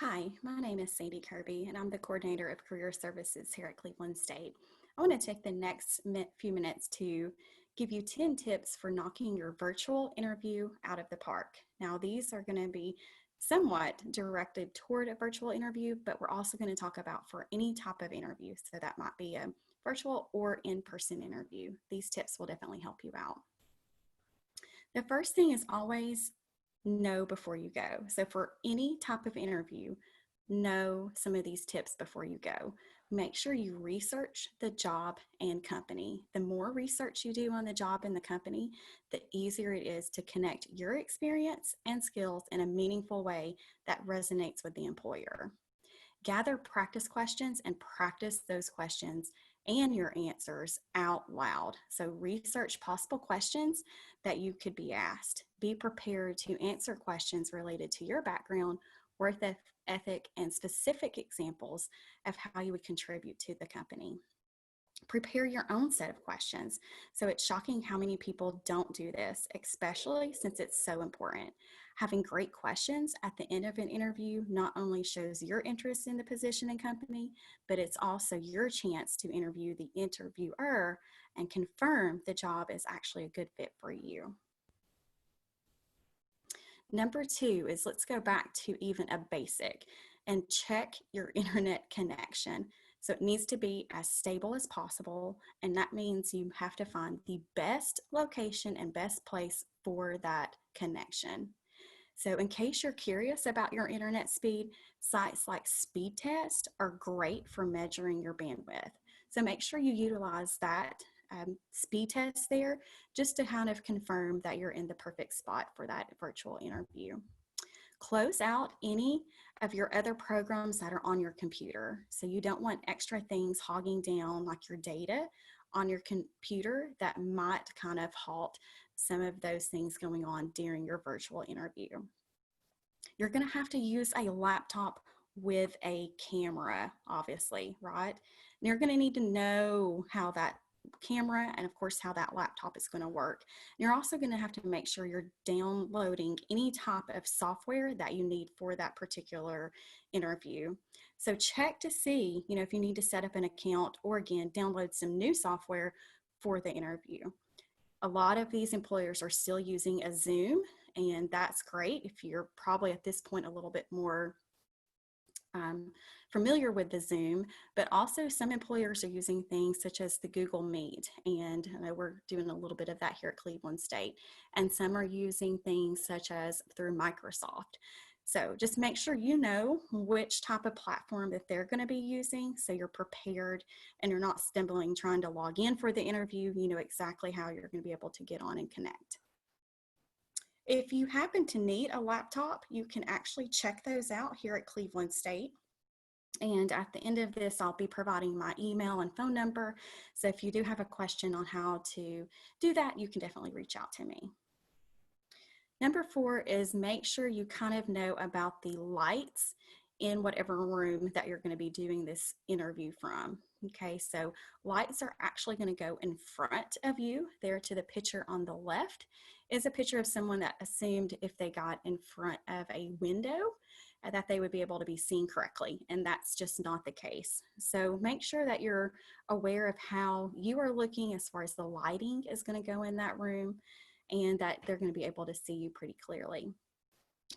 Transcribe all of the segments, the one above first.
Hi, my name is Sandy Kirby, and I'm the coordinator of career services here at Cleveland State. I want to take the next few minutes to give you 10 tips for knocking your virtual interview out of the park. Now, these are going to be somewhat directed toward a virtual interview, but we're also going to talk about for any type of interview. So that might be a virtual or in-person interview. These tips will definitely help you out. The first thing is always know before you go. So for any type of interview, know some of these tips before you go. Make sure you research the job and company. The more research you do on the job and the company, the easier it is to connect your experience and skills in a meaningful way that resonates with the employer. Gather practice questions and practice those questions and your answers out loud. So research possible questions that you could be asked. Be prepared to answer questions related to your background, work ethic, and specific examples of how you would contribute to the company. Prepare your own set of questions. So it's shocking how many people don't do this, especially since it's so important. Having great questions at the end of an interview not only shows your interest in the position and company, but it's also your chance to interview the interviewer and confirm the job is actually a good fit for you. Number two is let's go back to even a basic and check your internet connection. So it needs to be as stable as possible, and that means you have to find the best location and best place for that connection. So in case you're curious about your internet speed, sites like Speedtest are great for measuring your bandwidth. So make sure you utilize that speed test there just to kind of confirm that you're in the perfect spot for that virtual interview. Close out any of your other programs that are on your computer. So you don't want extra things hogging down like your data on your computer that might kind of halt some of those things going on during your virtual interview. You're going to have to use a laptop with a camera, obviously, right? And you're going to need to know how that camera and of course how that laptop is going to work. And you're also going to have to make sure you're downloading any type of software that you need for that particular interview. So check to see, if you need to set up an account or again, download some new software for the interview. A lot of these employers are still using a Zoom, and that's great if you're probably at this point a little bit more familiar with the Zoom, but also some employers are using things such as the Google Meet, and I know we're doing a little bit of that here at Cleveland State, and some are using things such as through Microsoft. So just make sure you know which type of platform that they're going to be using so you're prepared and you're not stumbling trying to log in for the interview. You know exactly how you're going to be able to get on and connect. If you happen to need a laptop, you can actually check those out here at Cleveland State. And at the end of this, I'll be providing my email and phone number. So if you do have a question on how to do that, you can definitely reach out to me. Number 4 is make sure you kind of know about the lights in whatever room that you're going to be doing this interview from. Okay, so lights are actually going to go in front of you. There to the picture on the left is a picture of someone that assumed if they got in front of a window that they would be able to be seen correctly, and that's just not the case. So make sure that you're aware of how you are looking as far as the lighting is going to go in that room and that they're going to be able to see you pretty clearly.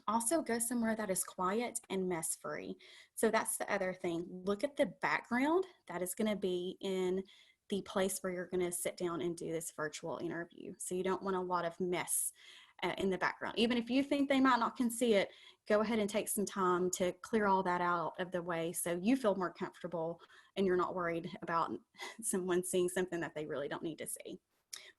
Also go somewhere that is quiet and mess free. So that's the other thing. Look at the background that is going to be in the place where you're going to sit down and do this virtual interview. So you don't want a lot of mess in the background. Even if you think they might not can see it, go ahead and take some time to clear all that out of the way so you feel more comfortable and you're not worried about someone seeing something that they really don't need to see.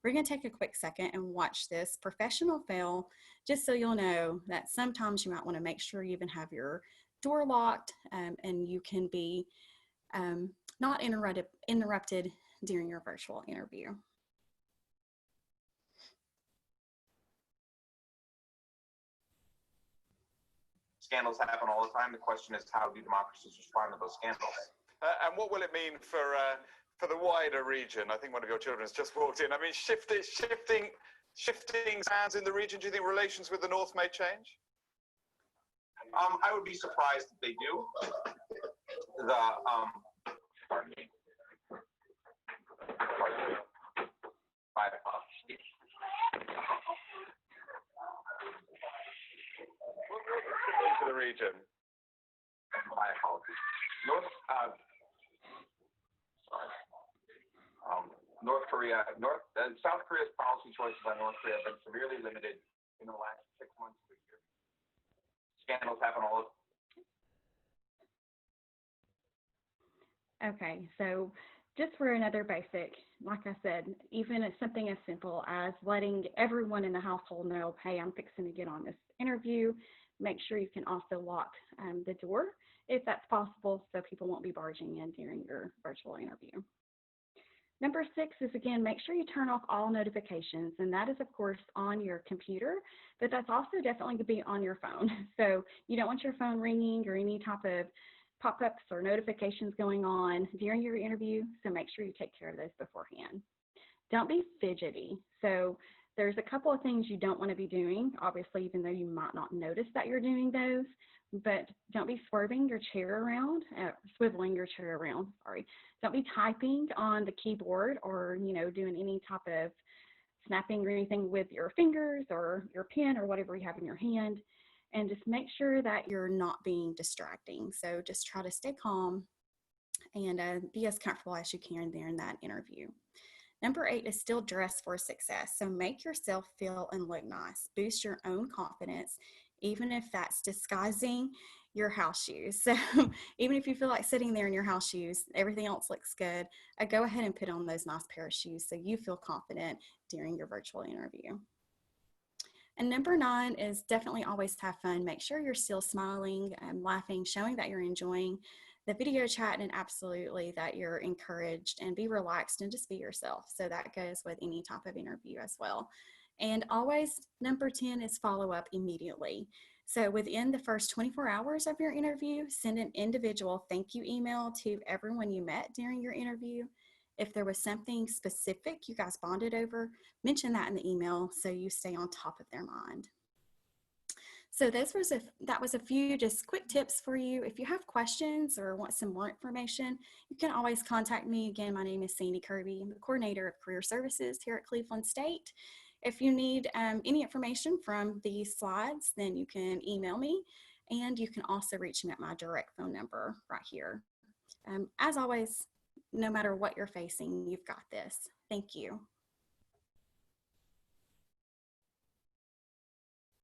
We're going to take a quick second and watch this professional fail, just so you'll know that sometimes you might want to make sure you even have your door locked and you can be not interrupted during your virtual interview. Scandals happen all the time. The question is, how do democracies respond to those scandals? And what will it mean for the wider region? I think one of your children has just walked in. I mean, shifting sands in the region. Do you think relations with the North may change? I would be surprised if they do. Pardon me. My apologies. To the region. My apologies. South Korea's policy choices on North Korea have been severely limited in the last 6 months to a year. Scandals happen all over. Okay, so just for another basic, like I said, even it's something as simple as letting everyone in the household know, hey, I'm fixing to get on this interview. Make sure you can also lock the door if that's possible, so people won't be barging in during your virtual interview. Number 6 is, again, make sure you turn off all notifications, and that is, of course, on your computer, but that's also definitely going to be on your phone. So you don't want your phone ringing or any type of pop-ups or notifications going on during your interview, so make sure you take care of those beforehand. Don't be fidgety. So there's a couple of things you don't want to be doing, obviously, even though you might not notice that you're doing those, but don't be swiveling your chair around, sorry. Don't be typing on the keyboard or, doing any type of snapping or anything with your fingers or your pen or whatever you have in your hand. And just make sure that you're not being distracting. So just try to stay calm and be as comfortable as you can during that interview. Number 8 is still dress for success. So make yourself feel and look nice. Boost your own confidence, even if that's disguising your house shoes. So even if you feel like sitting there in your house shoes, everything else looks good, go ahead and put on those nice pair of shoes so you feel confident during your virtual interview. And number 9 is definitely always have fun. Make sure you're still smiling and laughing, showing that you're enjoying the video chat, and absolutely that you're encouraged, and be relaxed and just be yourself. So that goes with any type of interview as well. And always, number 10 is follow up immediately. So within the first 24 hours of your interview, send an individual thank you email to everyone you met during your interview. If there was something specific you guys bonded over, mention that in the email so you stay on top of their mind. So that was a few just quick tips for you. If you have questions or want some more information, you can always contact me. Again, my name is Sandy Kirby. I'm the coordinator of career services here at Cleveland State. If you need any information from these slides, then you can email me, and you can also reach me at my direct phone number right here. As always, no matter what you're facing, you've got this. Thank you.